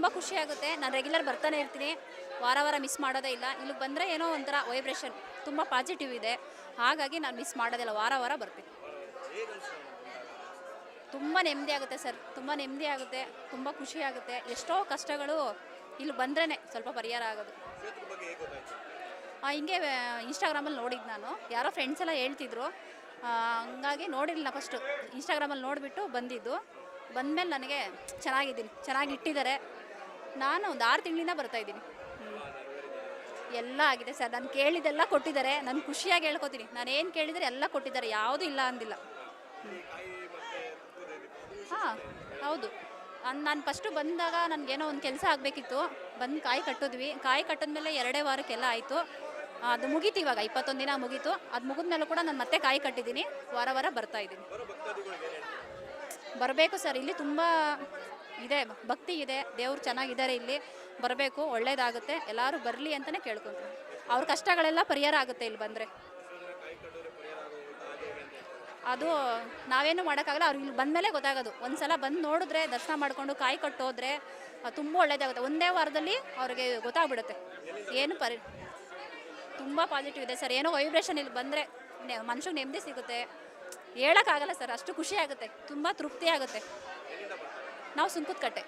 ತುಂಬ ಖುಷಿಯಾಗುತ್ತೆ. ನಾನು ರೆಗ್ಯುಲರ್ ಬರ್ತಾನೆ ಇರ್ತೀನಿ, ವಾರ ವಾರ ಮಿಸ್ ಮಾಡೋದೇ ಇಲ್ಲ. ಇಲ್ಲಿಗೆ ಬಂದರೆ ಏನೋ ಒಂಥರ ವೈಬ್ರೇಷನ್ ತುಂಬ ಪಾಸಿಟಿವ್ ಇದೆ, ಹಾಗಾಗಿ ನಾನು ಮಿಸ್ ಮಾಡೋದಿಲ್ಲ, ವಾರ ವಾರ ಬರ್ತೀನಿ. ತುಂಬ ನೆಮ್ಮದಿ ಆಗುತ್ತೆ ಸರ್, ತುಂಬ ನೆಮ್ಮದಿ ಆಗುತ್ತೆ, ತುಂಬ ಖುಷಿ ಆಗುತ್ತೆ. ಎಷ್ಟೋ ಕಷ್ಟಗಳು ಇಲ್ಲಿ ಬಂದ್ರೇ ಸ್ವಲ್ಪ ಪರಿಹಾರ ಆಗೋದು. ಹಿಂಗೆ ಇನ್ಸ್ಟಾಗ್ರಾಮಲ್ಲಿ ನೋಡಿದ್ದು ನಾನು, ಯಾರೋ ಫ್ರೆಂಡ್ಸ್ ಎಲ್ಲ ಹೇಳ್ತಿದ್ರು, ಹಂಗಾಗಿ ನೋಡಿರಲಿಲ್ಲ. ಫಸ್ಟು ಇನ್ಸ್ಟಾಗ್ರಾಮಲ್ಲಿ ನೋಡಿಬಿಟ್ಟು ಬಂದಿದ್ದು. ಬಂದಮೇಲೆ ನನಗೆ ಚೆನ್ನಾಗಿದ್ದೀನಿ, ಚೆನ್ನಾಗಿ ಇಟ್ಟಿದ್ದಾರೆ. ನಾನು ಒಂದು 6 ತಿಂಗಳಿಂದ ಬರ್ತಾಯಿದ್ದೀನಿ. ಎಲ್ಲ ಆಗಿದೆ ಸರ್, ನಾನು ಕೇಳಿದ್ದೆಲ್ಲ ಕೊಟ್ಟಿದ್ದಾರೆ. ನಾನು ಖುಷಿಯಾಗಿ ಹೇಳ್ಕೊತೀನಿ, ನಾನು ಏನು ಕೇಳಿದರೆ ಎಲ್ಲ ಕೊಟ್ಟಿದ್ದಾರೆ, ಯಾವುದೂ ಇಲ್ಲ ಅಂದಿಲ್ಲ. ಹಾಂ ಹೌದು, ನಾನು ಫಸ್ಟು ಬಂದಾಗ ನನಗೇನೋ ಒಂದು ಕೆಲಸ ಆಗಬೇಕಿತ್ತು, ಬಂದು ಕಾಯಿ ಕಟ್ಟಿದ್ವಿ. ಕಾಯಿ ಕಟ್ಟಿದ್ಮೇಲೆ 2 ವಾರಕ್ಕೆಲ್ಲ ಆಯಿತು. ಅದು ಮುಗೀತು, ಇವಾಗ 21 ದಿನ ಮುಗೀತು. ಅದು ಮುಗಿದ್ಮೇಲೆ ಕೂಡ ನಾನು ಮತ್ತೆ ಕಾಯಿ ಕಟ್ಟಿದ್ದೀನಿ, ವಾರ ವಾರ ಬರ್ತಾಯಿದ್ದೀನಿ. ಬರಬೇಕು ಸರ್, ಇಲ್ಲಿ ತುಂಬ ಇದೆ, ಭಕ್ತಿ ಇದೆ, ದೇವ್ರು ಚೆನ್ನಾಗಿದ್ದಾರೆ, ಇಲ್ಲಿ ಬರಬೇಕು, ಒಳ್ಳೇದಾಗುತ್ತೆ. ಎಲ್ಲರೂ ಬರಲಿ ಅಂತಲೇ ಕೇಳ್ಕೊತೀನಿ. ಅವ್ರ ಕಷ್ಟಗಳೆಲ್ಲ ಪರಿಹಾರ ಆಗುತ್ತೆ ಇಲ್ಲಿ ಬಂದರೆ. ಅದು ನಾವೇನು ಮಾಡೋಕ್ಕಾಗಲ್ಲ, ಅವ್ರು ಇಲ್ಲಿ ಬಂದಮೇಲೆ ಗೊತ್ತಾಗೋದು. ಒಂದು ಸಲ ಬಂದು ನೋಡಿದ್ರೆ, ದರ್ಶನ ಮಾಡಿಕೊಂಡು ಕಾಯಿ ಕಟ್ಟೋದ್ರೆ ತುಂಬ ಒಳ್ಳೇದಾಗುತ್ತೆ. ಒಂದೇ ವಾರದಲ್ಲಿ ಅವ್ರಿಗೆ ಗೊತ್ತಾಗ್ಬಿಡುತ್ತೆ ಏನು ತುಂಬ ಪಾಸಿಟಿವ್ ಇದೆ ಸರ್. ಏನೋ ವೈಬ್ರೇಷನ್ ಇಲ್ಲಿ ಬಂದರೆ ಮನುಷ್ಯಗೆ ನೆಮ್ಮದಿ ಸಿಗುತ್ತೆ, ಹೇಳೋಕ್ಕಾಗಲ್ಲ ಸರ್, ಅಷ್ಟು ಖುಷಿ ಆಗುತ್ತೆ, ತುಂಬ ತೃಪ್ತಿ ಆಗುತ್ತೆ. ನಾವು ಸುಂಕದಕಟ್ಟೆ.